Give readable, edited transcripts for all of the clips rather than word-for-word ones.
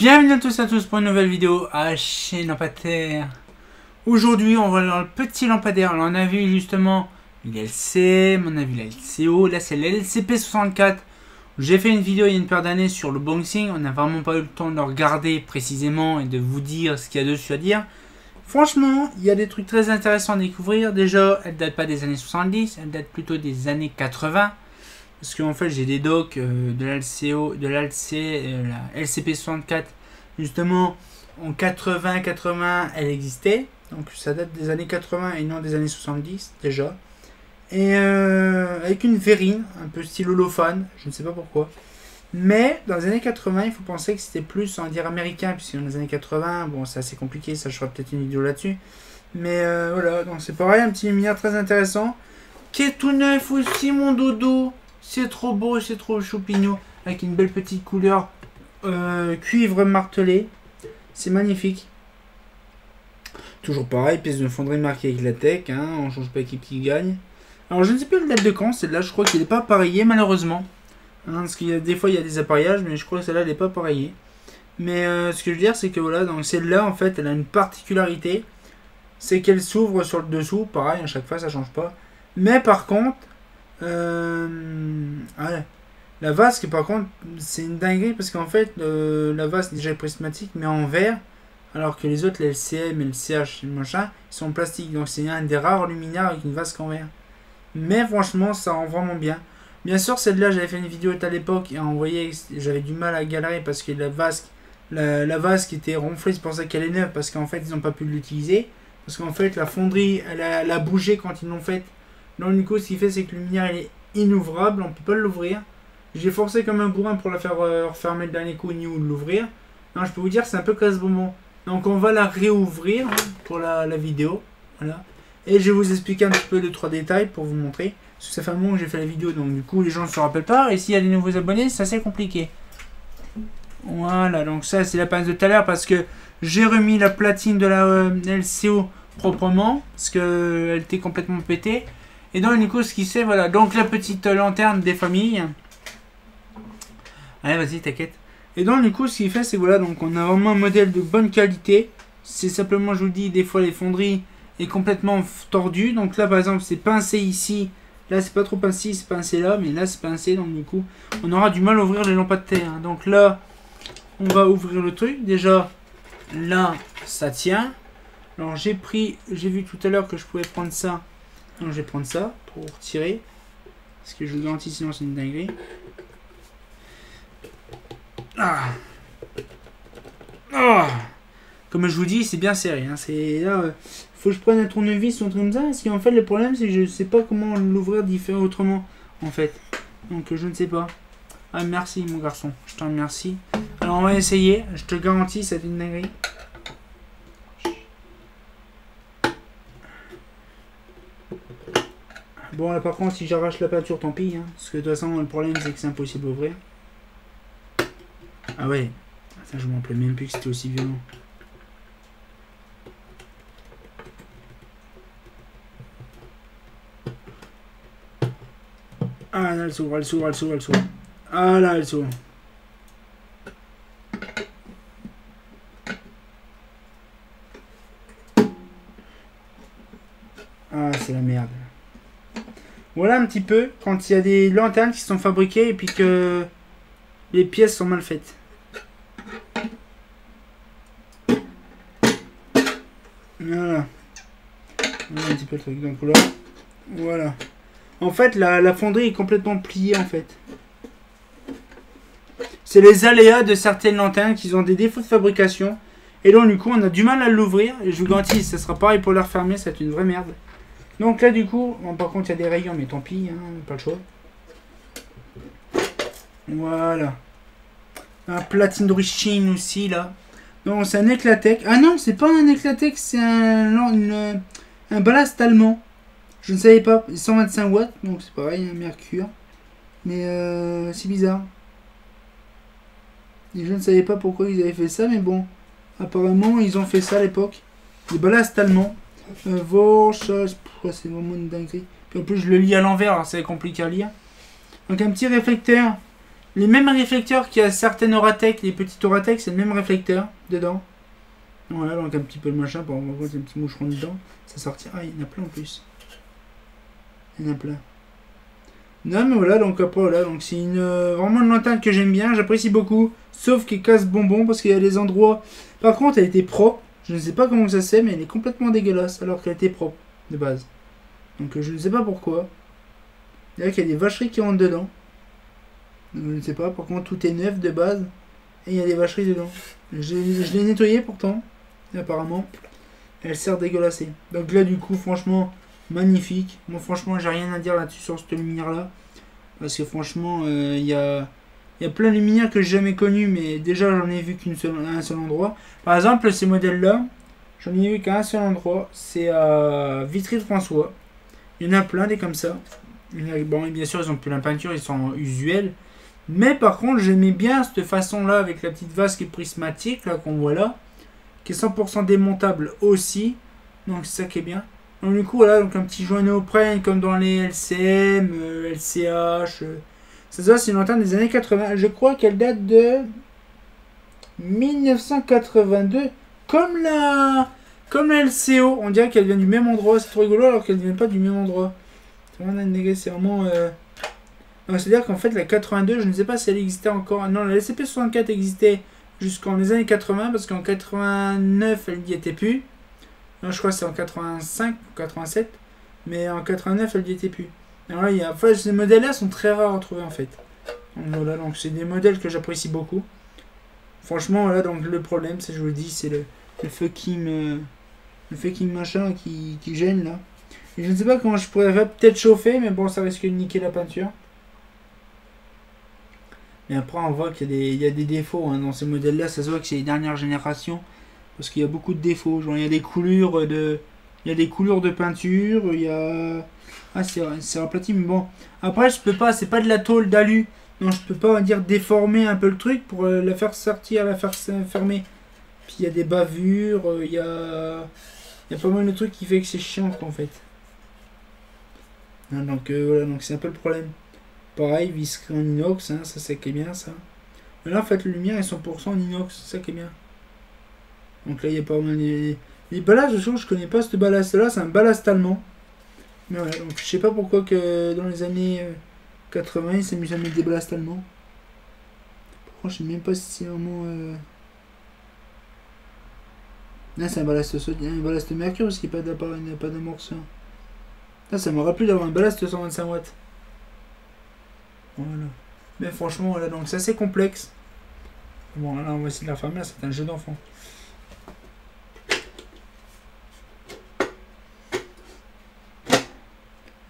Bienvenue à tous pour une nouvelle vidéo à chez Lampadaire. Aujourd'hui on va dans le petit lampadaire. Alors, on a vu justement l'LC, on a vu la LCO, là c'est l'LCP64. J'ai fait une vidéo il y a une paire d'années sur le boxing. On n'a vraiment pas eu le temps de le regarder précisément et de vous dire ce qu'il y a dessus à dire. Franchement, il y a des trucs très intéressants à découvrir. Déjà, elle date pas des années 70, elle date plutôt des années 80. Parce qu'en fait, j'ai des docs de la LCO, de la LCP64. Justement, en 80, elle existait. Donc, ça date des années 80 et non des années 70, déjà. Et avec une verrine, un peu style holophane, je ne sais pas pourquoi. Mais dans les années 80, il faut penser que c'était plus, on va dire, américain, puisque dans les années 80, bon, c'est assez compliqué, ça je ferai peut-être une vidéo là-dessus. Mais voilà, donc c'est pareil, un petit luminaire très intéressant, qui est tout neuf aussi, mon dodo. C'est trop beau, c'est trop choupignou, avec une belle petite couleur cuivre martelé. C'est magnifique. Toujours pareil, pièce de fonderie marquée avec la tech, hein, on change pas équipe qui gagne. Alors je ne sais plus la date de quand, celle-là, je crois qu'il n'est pas appareillé malheureusement. Hein, parce qu'il y a des fois il y a des appareillages, mais je crois que celle-là elle n'est pas appareillée. Mais ce que je veux dire, c'est que voilà, donc celle-là en fait, elle a une particularité, c'est qu'elle s'ouvre sur le dessous, pareil, à chaque fois ça change pas. Mais par contre, ouais, la vasque par contre, c'est une dinguerie parce qu'en fait, la vasque déjà est prismatique, mais en verre, alors que les autres, les LCM et le CH, machin, ils sont en plastique. Donc c'est un des rares luminaires avec une vasque en verre. Mais franchement, ça rend vraiment bien. Bien sûr, celle-là, j'avais fait une vidéo à l'époque et on voyait j'avais du mal à galérer parce que la vasque était ronflée, c'est pour ça qu'elle est neuve, parce qu'en fait, ils n'ont pas pu l'utiliser. Parce qu'en fait, la fonderie, elle a bougé quand ils l'ont faite. Donc, du coup, ce qui fait, c'est que le luminaire, il est inouvrable, on ne peut pas l'ouvrir. J'ai forcé comme un bourrin pour la faire refermer le dernier coup ni ou l'ouvrir. Non, je peux vous dire, c'est un peu casse-bonbon. Donc, on va la réouvrir hein, pour la vidéo. Voilà. Et je vais vous expliquer un petit peu 2-3 détails pour vous montrer. Parce que ça fait un moment que j'ai fait la vidéo, donc du coup les gens ne se rappellent pas. Et s'il y a des nouveaux abonnés, c'est assez compliqué. Voilà, donc ça c'est la pince de tout à l'heure parce que j'ai remis la platine de la LCO proprement. Parce qu'elle était complètement pétée. Et donc du coup ce qui c'est, voilà. Donc la petite lanterne des familles. Allez, vas-y, t'inquiète. Et donc du coup ce qu'il fait, c'est voilà, donc on a vraiment un modèle de bonne qualité. C'est simplement, je vous dis, des fois les fonderies est complètement tordu. Donc là par exemple c'est pincé ici, là c'est pas trop pincé, c'est pincé là, mais là c'est pincé, donc du coup on aura du mal à ouvrir les lampadaires hein. Donc là on va ouvrir le truc. Déjà là ça tient. Alors j'ai vu tout à l'heure que je pouvais prendre ça, donc je vais prendre ça pour tirer parce que je vous garantis sinon c'est une dinguerie. Comme je vous dis, c'est bien serré hein. C'est là faut que je prenne un tournevis ou un truc comme ça, parce qu'en fait le problème c'est que je sais pas comment l'ouvrir autrement en fait, donc je ne sais pas. Ah merci mon garçon, je te remercie. Alors on va essayer, je te garantis c'est une dinguerie. Bon là par contre si j'arrache la peinture tant pis hein, parce que de toute façon le problème c'est que c'est impossible d'ouvrir. Ah ouais, ça je m'en rappelais même plus que c'était aussi violent. Ah là, elle s'ouvre, elle s'ouvre, elle s'ouvre, elle s'ouvre. Ah là, elle s'ouvre. Ah, c'est la merde. Voilà un petit peu quand il y a des lanternes qui sont fabriquées et puis que les pièces sont mal faites. Voilà. Voilà un petit peu le truc. Donc là, voilà. En fait, la fonderie est complètement pliée, en fait. C'est les aléas de certaines lanternes qui ont des défauts de fabrication. Et donc, du coup, on a du mal à l'ouvrir. Et je vous garantis, ça sera pareil pour la refermer, c'est une vraie merde. Donc là, du coup, bon, par contre, il y a des rayons, mais tant pis, hein, pas le choix. Voilà. Un platine d'origine aussi, là. Donc, c'est un Éclatec. Ah non, c'est pas un Éclatec, c'est un ballast allemand. Je ne savais pas, 125 watts, donc c'est pareil, un mercure. Mais c'est bizarre. Et je ne savais pas pourquoi ils avaient fait ça, mais bon. Apparemment, ils ont fait ça à l'époque. Des ballasts allemands. C'est vraiment une dinguerie. Puis en plus, je le lis à l'envers, alors c'est compliqué à lire. Donc un petit réflecteur les mêmes réflecteurs qu'il y a certaines Oratech, les petites Oratech, c'est le même réflecteur dedans. Voilà, donc un petit peu le machin pour voir un petit moucheron dedans. Ça sortira. Ah, il y en a plein en plus. Il y en a plein. Non, mais voilà, donc après, voilà, donc c'est vraiment une lanterne que j'aime bien, j'apprécie beaucoup. Sauf qu'elle casse bonbon parce qu'il y a des endroits. Par contre, elle était propre. Je ne sais pas comment ça se fait, mais elle est complètement dégueulasse alors qu'elle était propre de base. Donc je ne sais pas pourquoi. Il y a qu'il y a des vacheries qui rentrent dedans. Donc, je ne sais pas, par contre, tout est neuf de base. Et il y a des vacheries dedans. Je l'ai nettoyé pourtant. Et apparemment, elle sert dégueulassée. Donc là, du coup, franchement, magnifique. Moi, franchement, j'ai rien à dire là-dessus sur cette luminaire-là. Parce que franchement, il y a plein de luminaires que j'ai jamais connues. Mais déjà, j'en ai vu à un seul endroit. Par exemple, ces modèles-là, j'en ai vu qu'à un seul endroit. C'est à Vitry-François. Il y en a plein des comme ça. Bon, et bien sûr, ils ont plus la peinture, ils sont usuels. Mais par contre, j'aimais bien cette façon-là avec la petite vase qui est prismatique, là qu'on voit là, qui est 100% démontable aussi. Donc c'est ça qui est bien. Donc du coup, voilà, donc un petit joint néoprène comme dans les LCM, LCH. Ça, c'est une lanterne des années 80. Je crois qu'elle date de 1982, comme la LCO. On dirait qu'elle vient du même endroit. C'est trop rigolo alors qu'elle ne vient pas du même endroit. C'est vraiment... c'est-à-dire qu'en fait, la 82, je ne sais pas si elle existait encore. Non, la LCP64 existait jusqu'en les années 80, parce qu'en 89, elle n'y était plus. Non, je crois que c'est en 85 ou 87. Mais en 89, elle n'y était plus. Alors là, enfin, ces modèles-là sont très rares à trouver, en fait. Donc voilà, donc c'est des modèles que j'apprécie beaucoup. Franchement, voilà, donc le problème, c'est, je vous le dis, c'est le fucking machin qui gêne, là. Et je ne sais pas comment je pourrais peut-être chauffer, mais bon, ça risque de niquer la peinture. Mais après, on voit qu'il y a des défauts hein, dans ces modèles-là. Ça se voit que c'est les dernières générations. Parce qu'il y a beaucoup de défauts. Genre, il y a des coulures de peinture. Il y a... Ah, c'est aplati, mais bon. Après, je peux pas. C'est pas de la tôle d'alu. Non, je peux pas, on va dire, déformer un peu le truc pour la faire sortir, la faire fermer. Puis il y a des bavures. Il y a pas mal de trucs qui fait que c'est chiant, quoi, en fait. Hein, donc, voilà. Donc, c'est un peu le problème. Pareil, visquerie en inox, hein, ça c'est qui est bien ça. Mais là en fait les lumières elles sont 100% en inox, c'est ça qui est bien. Donc là il y a pas mal les ballasts, je connais pas ce ballast là, c'est un ballast allemand. Mais ouais, donc je sais pas pourquoi que dans les années 80 ils s'amusent à mettre des ballasts allemands. Pourquoi je sais même pas si c'est vraiment... Là c'est un ballast mercure parce qu'il n'y a pas d'amorceur. Là ça m'aurait plu d'avoir un ballast 125 watts. Voilà. Mais franchement, voilà, donc c'est assez complexe. Bon, là, on va essayer de la fermer. Là, c'est un jeu d'enfant.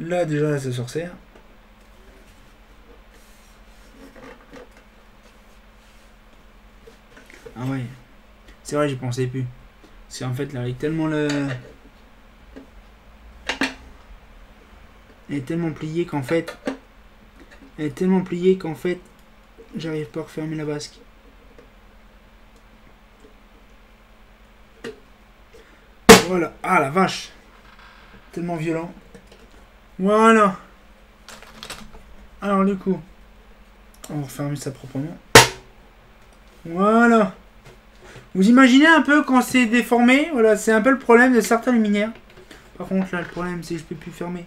Là, déjà, là, c'est sorcière. Ah ouais. C'est vrai, j'y pensais plus. C'est en fait, là, avec tellement le... Elle est tellement pliée qu'en fait... j'arrive pas à refermer la vasque. Voilà. Ah la vache. Tellement violent. Voilà. Alors du coup, on va refermer ça proprement. Voilà. Vous imaginez un peu quand c'est déformé. Voilà, c'est un peu le problème de certains luminaires. Par contre là, le problème c'est que je peux plus fermer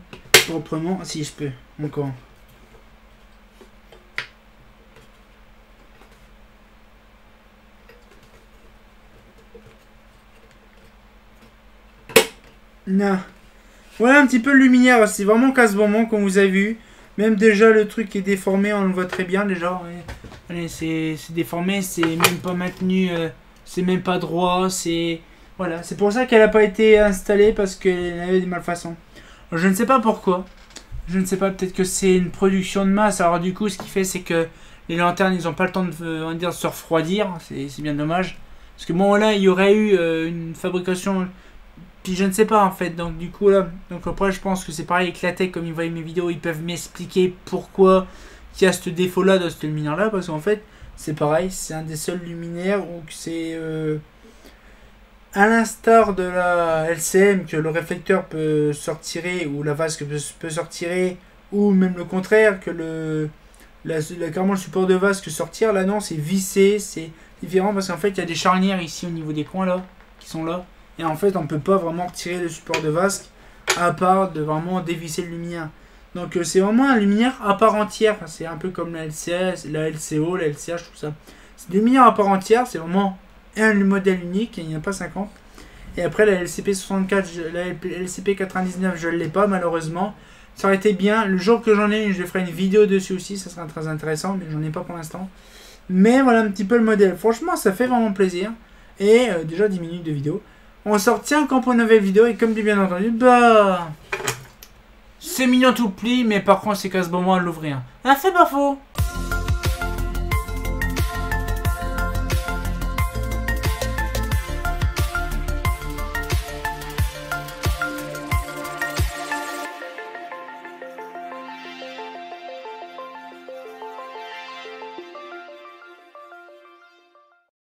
proprement. Si je peux. Encore. Non. Voilà un petit peu le luminaire, c'est vraiment casse-bonbon comme vous avez vu. Même déjà le truc est déformé, on le voit très bien déjà. Ouais. C'est déformé, c'est même pas maintenu, c'est même pas droit, c'est... Voilà, c'est pour ça qu'elle n'a pas été installée parce qu'elle avait des malfaçons. Alors, je ne sais pas pourquoi. Je ne sais pas, peut-être que c'est une production de masse. Alors du coup, ce qui fait, c'est que les lanternes, ils n'ont pas le temps de, on va dire, de se refroidir. C'est bien dommage. Parce que bon, là, il y aurait eu une fabrication... Puis je ne sais pas en fait, donc du coup là, donc après je pense que c'est pareil avec la tech, comme ils voient mes vidéos, ils peuvent m'expliquer pourquoi il y a ce défaut là dans ce luminaire là, parce qu'en fait c'est pareil, c'est un des seuls luminaires où c'est à l'instar de la LCM que le réflecteur peut sortir ou la vasque peut sortir, ou même le contraire, que carrément le support de vasque sortir. Là non, c'est vissé, c'est différent parce qu'en fait il y a des charnières ici au niveau des coins là, qui sont là. Et en fait on peut pas vraiment retirer le support de vasque à part de vraiment dévisser le luminaire. Donc c'est vraiment un luminaire à part entière. C'est un peu comme la LCS, la LCO, la LCH, tout ça. C'est des luminaires à part entière, c'est vraiment un modèle unique, il n'y en a pas 50. Et après la LCP 64, la LCP 99, je ne l'ai pas malheureusement. Ça aurait été bien, le jour que j'en ai, je ferai une vidéo dessus aussi, ça sera très intéressant, mais j'en ai pas pour l'instant. Mais voilà un petit peu le modèle, franchement ça fait vraiment plaisir. Et déjà 10 minutes de vidéo. On sort tiens quand pour une nouvelle vidéo, et comme bien entendu, bah... c'est mignon tout pli, mais par contre c'est casse-bonbon à l'ouvrir. Ah, c'est pas faux.